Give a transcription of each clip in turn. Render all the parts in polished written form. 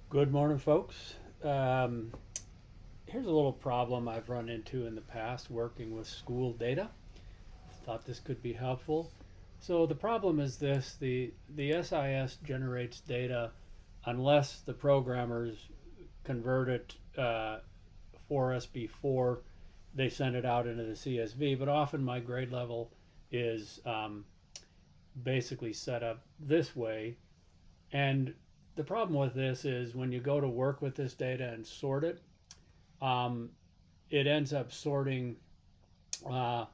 Good morning, folks. Here's a little problem I've run into in the past working with school data. Thought this could be helpful. So the problem is this: the SIS generates data unless the programmers convert it for us before they send it out into the CSV. But often my grade level is basically set up this way, and the problem with this is when you go to work with this data and sort it, um, it ends up sorting uh,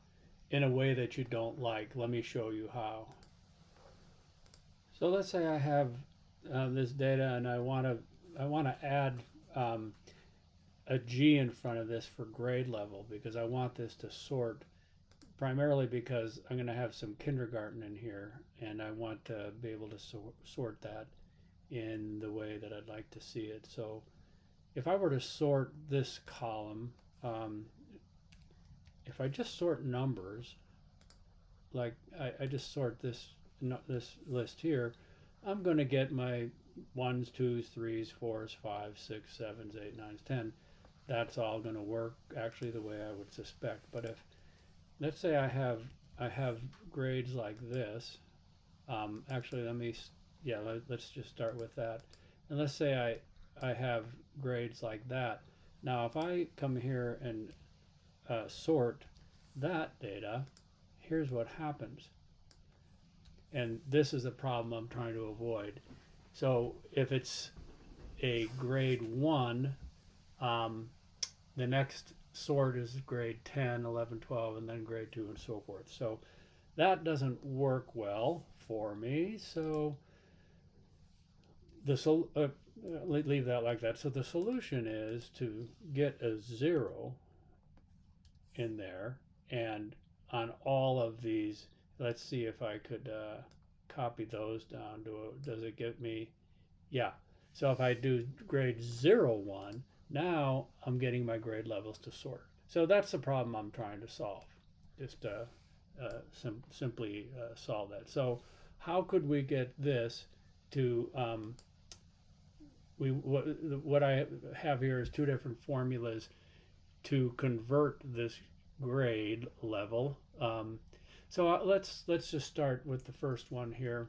in a way that you don't like. Let me show you how. So let's say I have this data and I want to add um, a G in front of this for grade level because I want this to sort primarily because I'm going to have some kindergarten in here and I want to be able to sort that in the way that I'd like to see it. So if I were to sort this column, um, if I just sort numbers, like I just sort this list here, I'm going to get my ones, twos, threes, fours, fives, six, sevens, eight, nines, 10. That's all going to work actually the way I would suspect. But if let's say I have grades like this, actually let's just start with that. And let's say I have grades like that. Now, if I come here and sort that data, here's what happens. And this is the problem I'm trying to avoid. So if it's a grade 1, um, the next sort is grade 10, 11, 12, and then grade 2, and so forth. So that doesn't work well for me. So leave that like that. So the solution is to get a 0 in there, and on all of these, let's see if I could copy those down to does it give me, yeah. So if I do grade 01, now I'm getting my grade levels to sort. So that's the problem I'm trying to solve. Just simply solve that. So how could we get this to what I have here is two different formulas to convert this grade level. So let's just start with the first one here.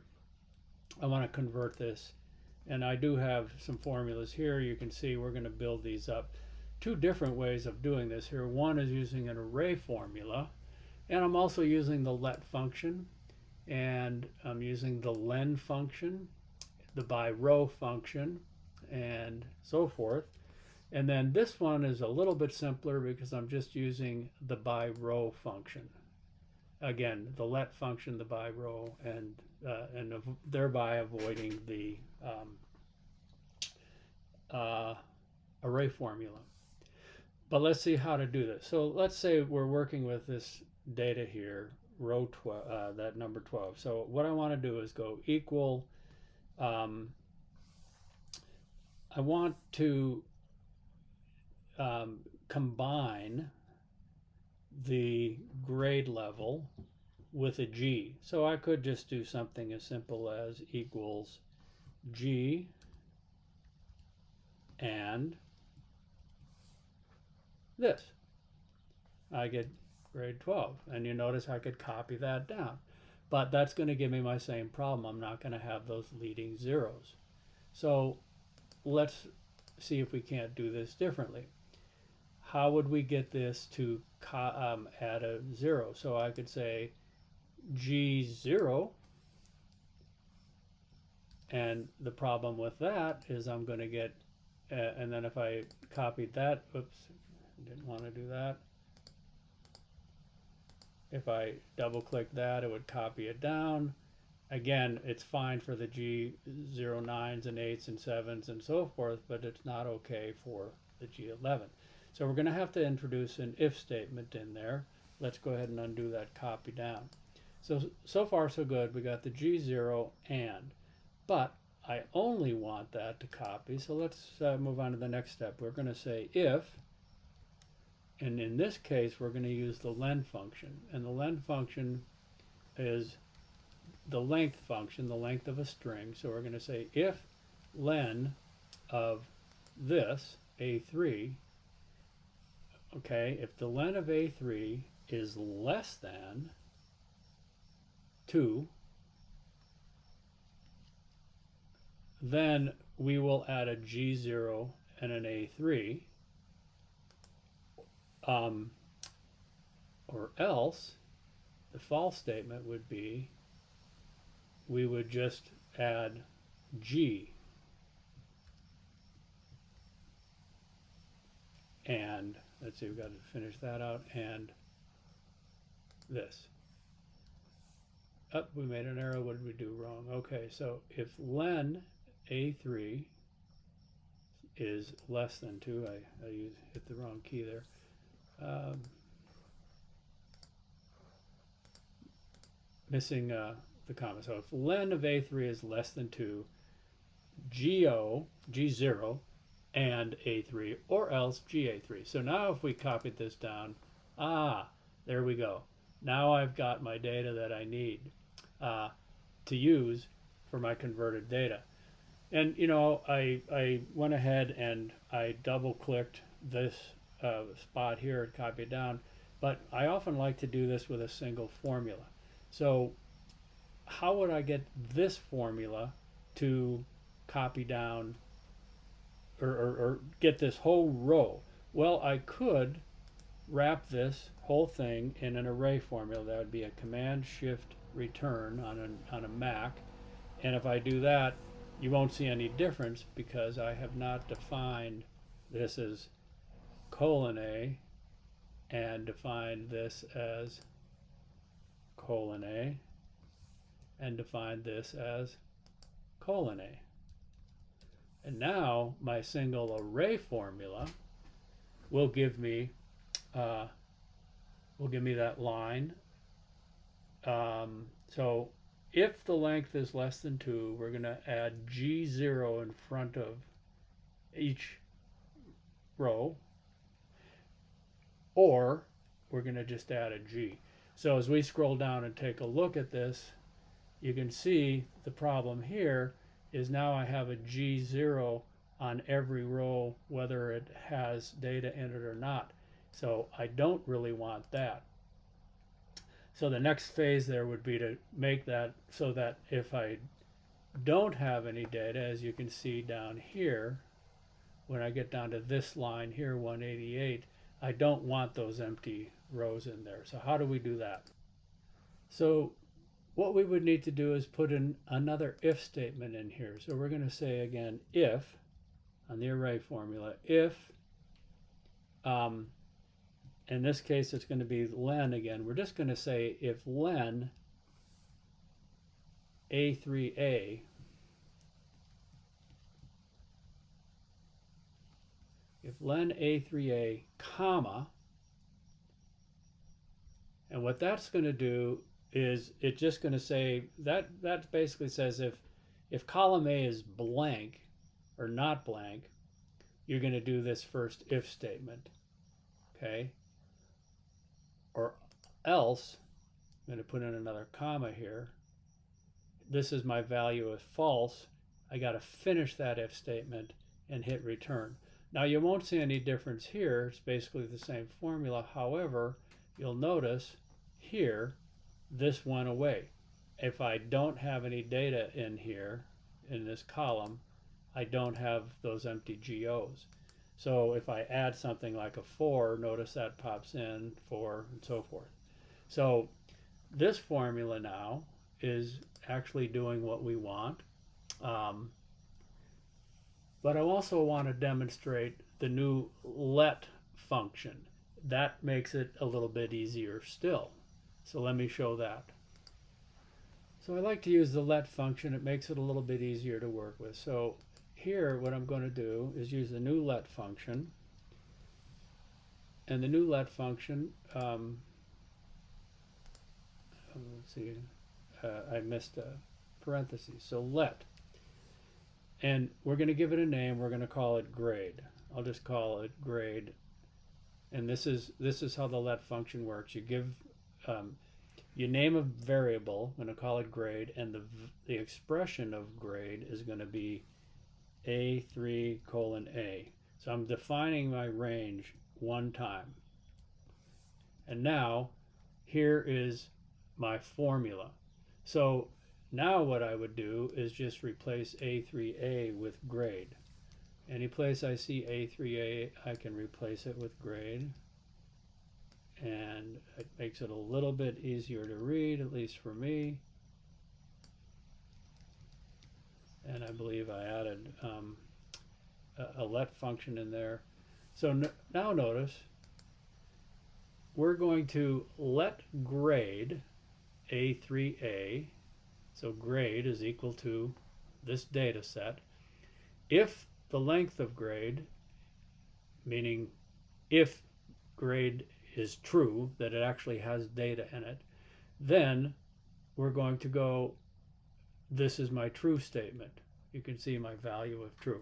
I want to convert this, and I do have some formulas here. You can see we're going to build these up. Two different ways of doing this here. One is using an array formula, and I'm also using the let function, and I'm using the len function, the BYROW function, and so forth. And then this one is a little bit simpler because I'm just using the BYROW function. Again, the let function, the BYROW, and thereby avoiding the array formula. But let's see how to do this. So let's say we're working with this data here, row 12, that number 12. So what I want to do is go equal. I want to combine the grade level with a G. So I could just do something as simple as equals G and this. I get grade 12. And you notice I could copy that down. But that's going to give me my same problem. I'm not going to have those leading zeros. So let's see if we can't do this differently. How would we get this to add a 0? So I could say G0, and the problem with that is I'm going to get, and then if I copied that, oops, didn't want to do that. If I double click that, it would copy it down. Again, it's fine for the G09s and 8s and 7s and so forth, but it's not okay for the G11. So we're going to have to introduce an if statement in there. Let's go ahead and undo that copy down. So far so good. We got the G0 and, but I only want that to copy. So let's move on to the next step. We're going to say if, and in this case we're going to use the len function. And the len function is the length function, the length of a string. So we're going to say if len of this, A3, okay, if the len of A3 is less than 2, then we will add a G0 and an A3, or else the false statement would be we would just add G and let's see, we've got to finish that out, and this. Oh, we made an error. What did we do wrong? Okay, so if len A3 is less than 2, I hit the wrong key there. Missing the comma. So if len of A3 is less than 2, G0, and A3, or else GA3. So now if we copied this down, there we go. Now I've got my data that I need to use for my converted data. And you know, I went ahead and I double clicked this spot here and copied down, but I often like to do this with a single formula. So how would I get this formula to copy down or get this whole row? Well, I could wrap this whole thing in an array formula. That would be a command shift return on a Mac, and if I do that, you won't see any difference because I have not defined this as colon A and defined this as colon A and defined this as colon A. And now my single array formula will give me that line. So if the length is less than 2, we're going to add G0 in front of each row, or we're going to just add a G. So as we scroll down and take a look at this, you can see the problem here is now I have a G0 on every row, whether it has data in it or not. So I don't really want that. So the next phase there would be to make that so that if I don't have any data, as you can see down here, when I get down to this line here, 188, I don't want those empty rows in there. So how do we do that? So what we would need to do is put in another if statement in here. So we're going to say again, if, on the array formula, if, in this case it's going to be len again. We're just going to say if len A3A comma, and what that's going to do is it's just going to say that basically says if column A is blank or not blank, you're going to do this first if statement, okay? Or else, I'm going to put in another comma here. This is my value of false. I got to finish that if statement and hit return. Now you won't see any difference here. It's basically the same formula. However, you'll notice here this went away. If I don't have any data in here, in this column, I don't have those empty GOs. So if I add something like a 4, notice that pops in, 4, and so forth. So this formula now is actually doing what we want. But I also want to demonstrate the new let function. That makes it a little bit easier still. So let me show that. So I like to use the let function. It makes it a little bit easier to work with. So here what I'm going to do is use the new let function. And the new let function, let's see, I missed a parenthesis. So let. And we're going to give it a name. We're going to call it grade. I'll just call it grade. And this is how the let function works. You give you name a variable. I'm going to call it grade, and the expression of grade is going to be A3 colon A. So I'm defining my range one time. And now here is my formula. So now what I would do is just replace A3A with grade. Any place I see A3A, I can replace it with grade. And it makes it a little bit easier to read, at least for me. And I believe I added a let function in there. So now notice we're going to let grade A3A, so grade is equal to this data set. If the length of grade, meaning if grade is true, that it actually has data in it, then we're going to go, this is my true statement. You can see my value of true,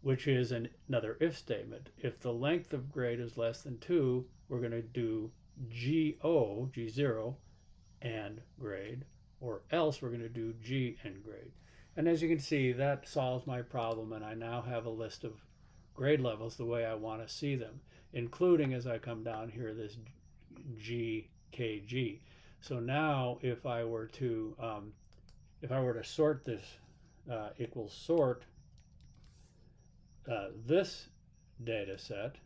which is another if statement. If the length of grade is less than 2, we're going to do G0 and grade, or else we're going to do G and grade. And as you can see, that solves my problem, and I now have a list of grade levels the way I want to see them, including, as I come down here, this GKG. So now if I were to sort this equals sort this data set,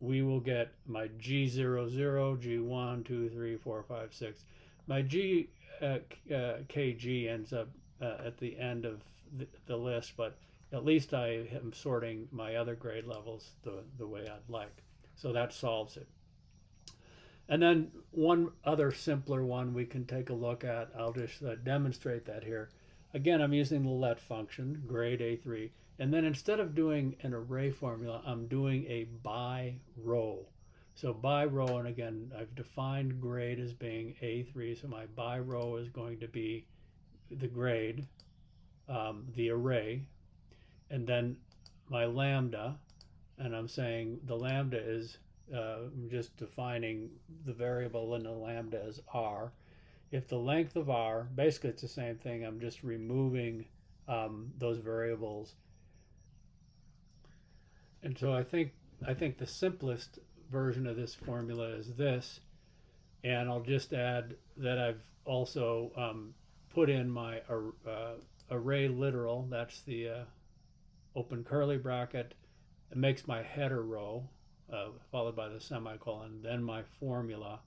we will get my G00, G1, 2, 3, 4, 5, 6. My KG ends up at the end of the list, but at least I am sorting my other grade levels the way I'd like. So that solves it. And then one other simpler one we can take a look at. I'll just demonstrate that here. Again, I'm using the let function, grade A3. And then instead of doing an array formula, I'm doing a BYROW. So BYROW, and again, I've defined grade as being A3. So my BYROW is going to be the grade, the array, and then my lambda. And I'm saying the lambda is just defining the variable in the lambda as r. If the length of r, basically it's the same thing, I'm just removing those variables. And so I think the simplest version of this formula is this, and I'll just add that I've also put in my array literal, that's the open curly bracket. It makes my header row, followed by the semicolon, then my formula,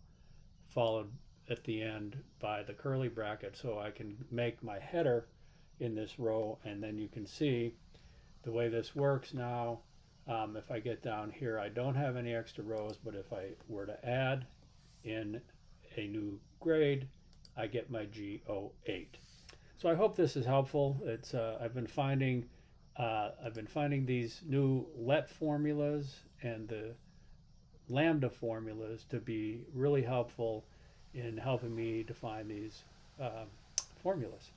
followed at the end by the curly bracket, so I can make my header in this row. And then you can see the way this works now. If I get down here, I don't have any extra rows, but if I were to add in a new grade, I get my G08. So I hope this is helpful. It's I've been finding these new let formulas and the lambda formulas to be really helpful in helping me define these formulas.